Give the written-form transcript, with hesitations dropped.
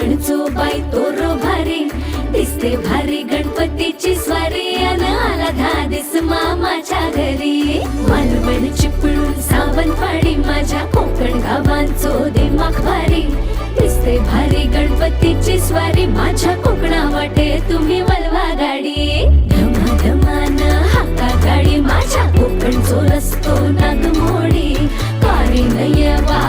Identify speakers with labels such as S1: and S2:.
S1: मालवणचो बाई तोरो भारी दिसते भारी गणपतीची स्वारी अन आला धादिस मामाच्या घरी मालवण चिपळूण सावंतवाडी माझ्या कोकण गावांचो दिमाग भारी दिसते भारी गणपतीची स्वारी माझ्या कोकणा वाटे तुम्ही वलवा गाडी धमाधमान हाका गाडी माझ्या कोकणचो रस्तो नागमोडी कारी नय वा